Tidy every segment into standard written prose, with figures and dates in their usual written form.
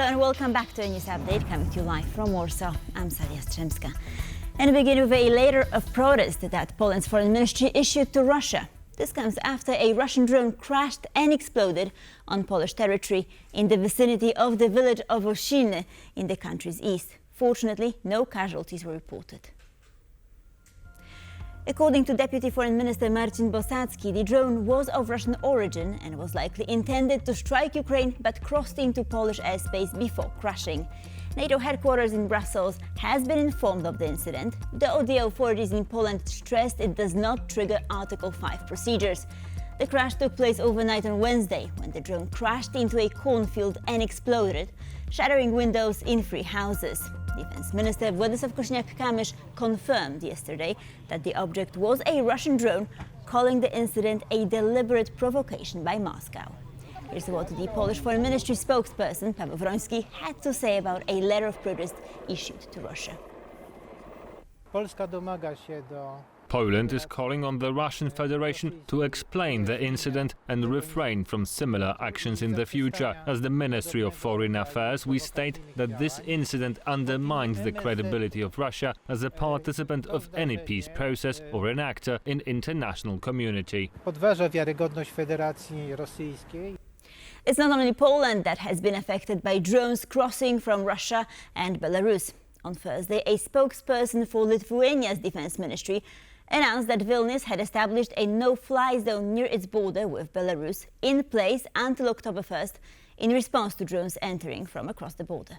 Hello and welcome back to a news update coming to you live from Warsaw. I'm Sadia Strzemska. And we begin with a letter of protest that Poland's foreign ministry issued to Russia. This comes after a Russian drone crashed and exploded on Polish territory in the vicinity of the village of Osilny in the country's east. Fortunately, no casualties were reported. According to Deputy Foreign Minister Marcin Bosacki, the drone was of Russian origin and was likely intended to strike Ukraine but crossed into Polish airspace before crashing. NATO headquarters in Brussels has been informed of the incident, though the authorities in Poland stressed it does not trigger Article 5 procedures. The crash took place overnight on Wednesday when the drone crashed into a cornfield and exploded, shattering windows in 3 houses. Defense Minister Władysław Kosiniak-Kamysz confirmed yesterday that the object was a Russian drone, calling the incident a deliberate provocation by Moscow. Here's what the Polish Foreign Ministry spokesperson Paweł Wroński had to say about a letter of protest issued to Russia. Polska domaga się do Poland is calling on the Russian Federation to explain the incident and refrain from similar actions in the future. As the Ministry of Foreign Affairs, we state that this incident undermines the credibility of Russia as a participant of any peace process or an actor in international community. podważa wiarygodność Federacji Rosyjskiej. It's not only Poland that has been affected by drones crossing from Russia and Belarus. On Thursday, a spokesperson for Lithuania's defense ministry announced that Vilnius had established a no-fly zone near its border with Belarus in place until October 1st in response to drones entering from across the border.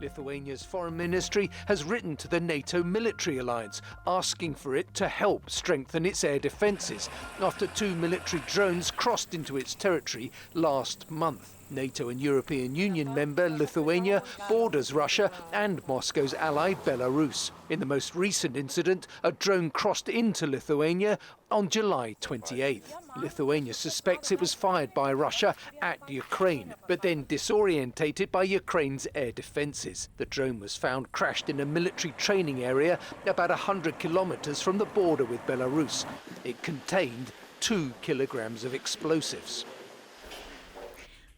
Lithuania's foreign ministry has written to the NATO military alliance, asking for it to help strengthen its air defences after 2 military drones crossed into its territory last month. NATO and European Union member Lithuania borders Russia and Moscow's ally Belarus. In the most recent incident, a drone crossed into Lithuania on July 28th. Lithuania suspects it was fired by Russia at Ukraine, but then disorientated by Ukraine's air defences. The drone was found crashed in a military training area about 100 kilometres from the border with Belarus. It contained 2 kilograms of explosives.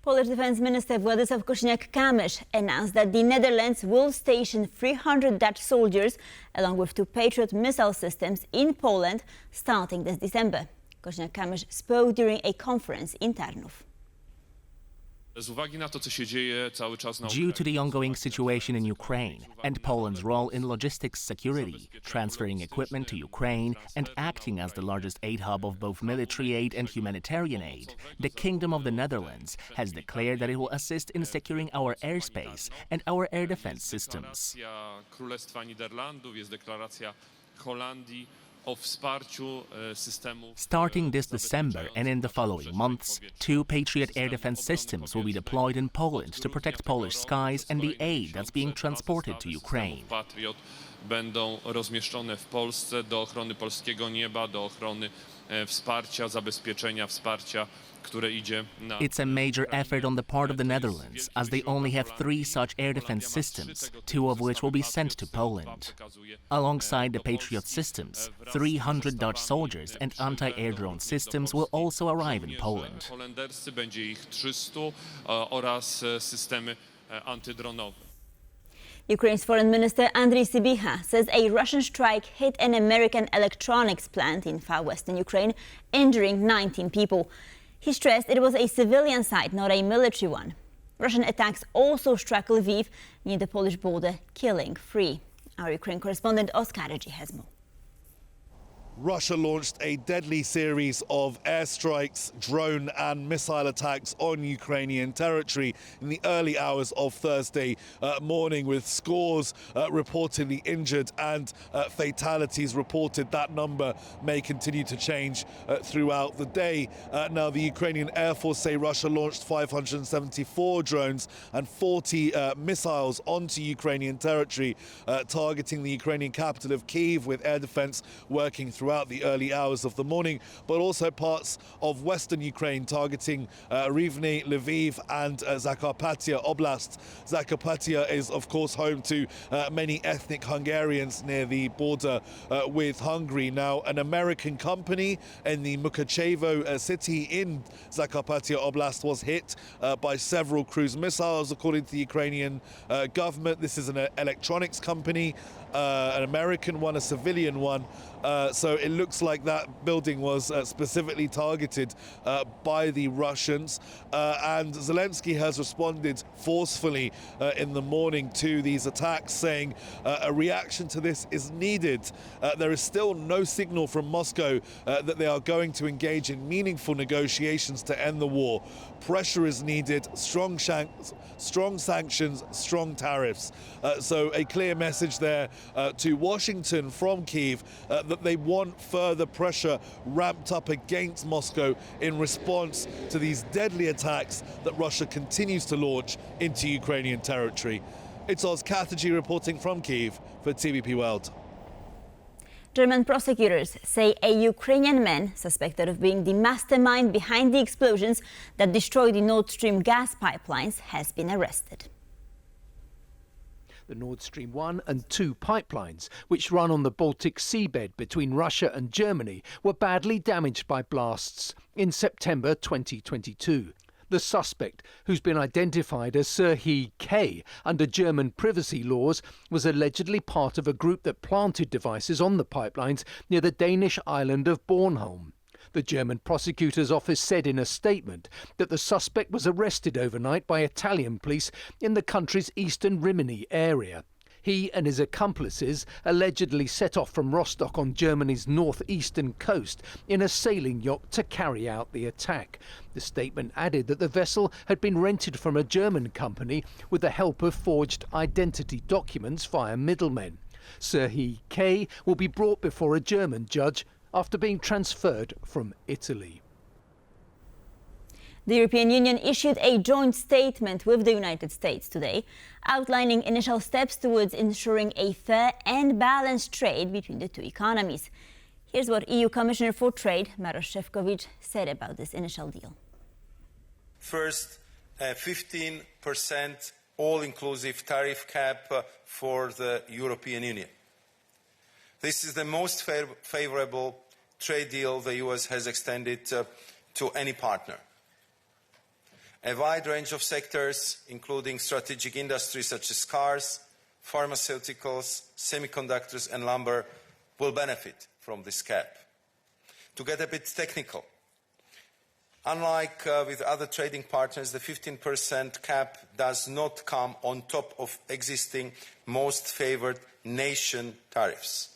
Polish Defense Minister Władysław Kosiniak-Kamysz announced that the Netherlands will station 300 Dutch soldiers along with 2 Patriot missile systems in Poland starting this December. Kosiniak-Kamysz spoke during a conference in Tarnów. Due to the ongoing situation in Ukraine and Poland's role in logistics security, transferring equipment to Ukraine and acting as the largest aid hub of both military aid and humanitarian aid, the Kingdom of the Netherlands has declared that it will assist in securing our airspace and our air defense systems. Starting this December and in the following months, 2 Patriot air defense systems will be deployed in Poland to protect Polish skies and the aid that's being transported to Ukraine. Patriot będą rozmieszczone w Polsce do ochrony polskiego nieba, do ochrony wsparcia, zabezpieczenia, wsparcia, które idzie na... It's a major effort on the part of the Netherlands, as they only have 3 such air defense systems, 2 of which will be sent to Poland. Alongside the Patriot systems, 300 Dutch soldiers and anti-air drone systems will also arrive in Poland. Holenderscy będzie ich 300 oraz systemy antydronowe. Ukraine's Foreign Minister Andrii Sybiha says a Russian strike hit an American electronics plant in far western Ukraine, injuring 19 people. He stressed it was a civilian site, not a military one. Russian attacks also struck Lviv near the Polish border, killing 3. Our Ukraine correspondent Oskar Reggie has more. Russia launched a deadly series of airstrikes, drone and missile attacks on Ukrainian territory in the early hours of Thursday morning, with scores reportedly injured and fatalities reported. That number may continue to change throughout the day. Now, the Ukrainian Air Force say Russia launched 574 drones and 40 missiles onto Ukrainian territory, targeting the Ukrainian capital of Kyiv, with air defense working throughout throughout the early hours of the morning, but also parts of western Ukraine targeting Rivne, Lviv and Zakarpattia Oblast. Zakarpattia is of course home to many ethnic Hungarians near the border with Hungary. Now, an American company in the Mukachevo city in Zakarpattia Oblast was hit by several cruise missiles, according to the Ukrainian government. This is an electronics company, an American one, a civilian one. So it looks like that building was specifically targeted by the Russians. And Zelensky has responded forcefully in the morning to these attacks, saying a reaction to this is needed. There is still no signal from Moscow that they are going to engage in meaningful negotiations to end the war. Pressure is needed, strong sanctions, strong tariffs. So a clear message there to Washington from Kyiv that they want further pressure ramped up against Moscow in response to these deadly attacks that Russia continues to launch into Ukrainian territory. It's Oz Katherji reporting from Kyiv for TVP World. German prosecutors say a Ukrainian man suspected of being the mastermind behind the explosions that destroyed the Nord Stream gas pipelines has been arrested. The Nord Stream 1 and 2 pipelines, which run on the Baltic seabed between Russia and Germany, were badly damaged by blasts in September 2022. The suspect, who's been identified as Serhiy K. under German privacy laws, was allegedly part of a group that planted devices on the pipelines near the Danish island of Bornholm. The German prosecutor's office said in a statement that the suspect was arrested overnight by Italian police in the country's eastern Rimini area. He and his accomplices allegedly set off from Rostock on Germany's northeastern coast in a sailing yacht to carry out the attack. The statement added that the vessel had been rented from a German company with the help of forged identity documents via middlemen. Serhiy K. will be brought before a German judge after being transferred from Italy. The European Union issued a joint statement with the United States today, outlining initial steps towards ensuring a fair and balanced trade between the two economies. Here's what EU Commissioner for Trade, Maroš Šefčovič, said about this initial deal. First, a 15% all-inclusive tariff cap for the European Union. This is the most favourable trade deal the US has extended to any partner. A wide range of sectors, including strategic industries such as cars, pharmaceuticals, semiconductors and lumber, will benefit from this cap. To get a bit technical, unlike with other trading partners, the 15% cap does not come on top of existing most favoured nation tariffs.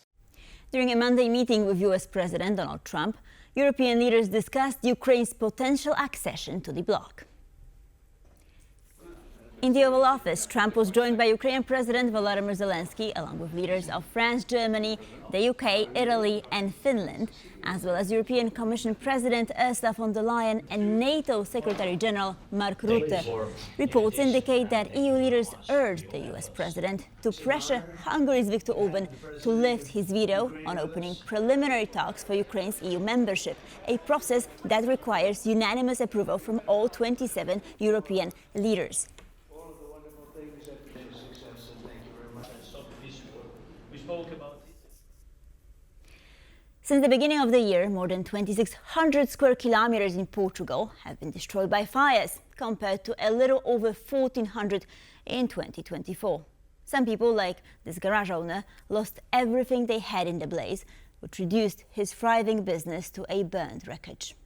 During a Monday meeting with US President Donald Trump, European leaders discussed Ukraine's potential accession to the bloc. In the Oval Office, Trump was joined by Ukrainian President Volodymyr Zelensky, along with leaders of France, Germany, the UK, Italy and Finland, as well as European Commission President Ursula von der Leyen and NATO Secretary General Mark Rutte. Reports indicate that EU leaders urged the US President to pressure Hungary's Viktor Orban to lift his veto on opening preliminary talks for Ukraine's EU membership, a process that requires unanimous approval from all 27 European leaders. Since the beginning of the year, more than 2,600 square kilometers in Portugal have been destroyed by fires, compared to a little over 1,400 in 2024. Some people, like this garage owner, lost everything they had in the blaze, which reduced his thriving business to a burned wreckage.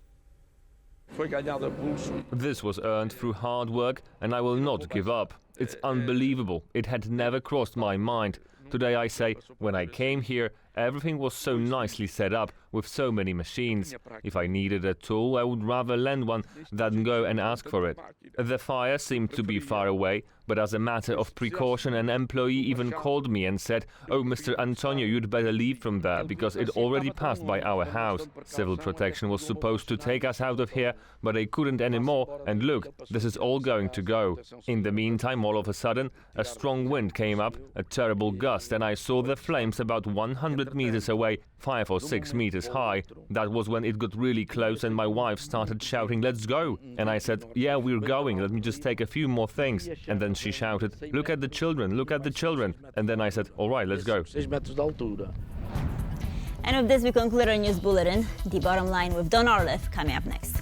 This was earned through hard work, and I will not give up. It's unbelievable. It had never crossed my mind. Today I say, when I came here, everything was so nicely set up, with so many machines. If I needed a tool, I would rather lend one than go and ask for it. The fire seemed to be far away, but as a matter of precaution, an employee even called me and said, "Oh, Mr. Antonio, you'd better leave from there, because it already passed by our house." Civil protection was supposed to take us out of here, but they couldn't anymore, and look, this is all going to go. In the meantime, all of a sudden, a strong wind came up, a terrible gust, and I saw the flames about 100 100 meters away, 5 or 6 meters high. That was when it got really close and my wife started shouting, "Let's go!" And I said, "Yeah, we're going, let me just take a few more things." And then she shouted, "Look at the children, look at the children." And then I said, "All right, let's go." And with this we conclude our news bulletin. The bottom line with Don Orlev coming up next.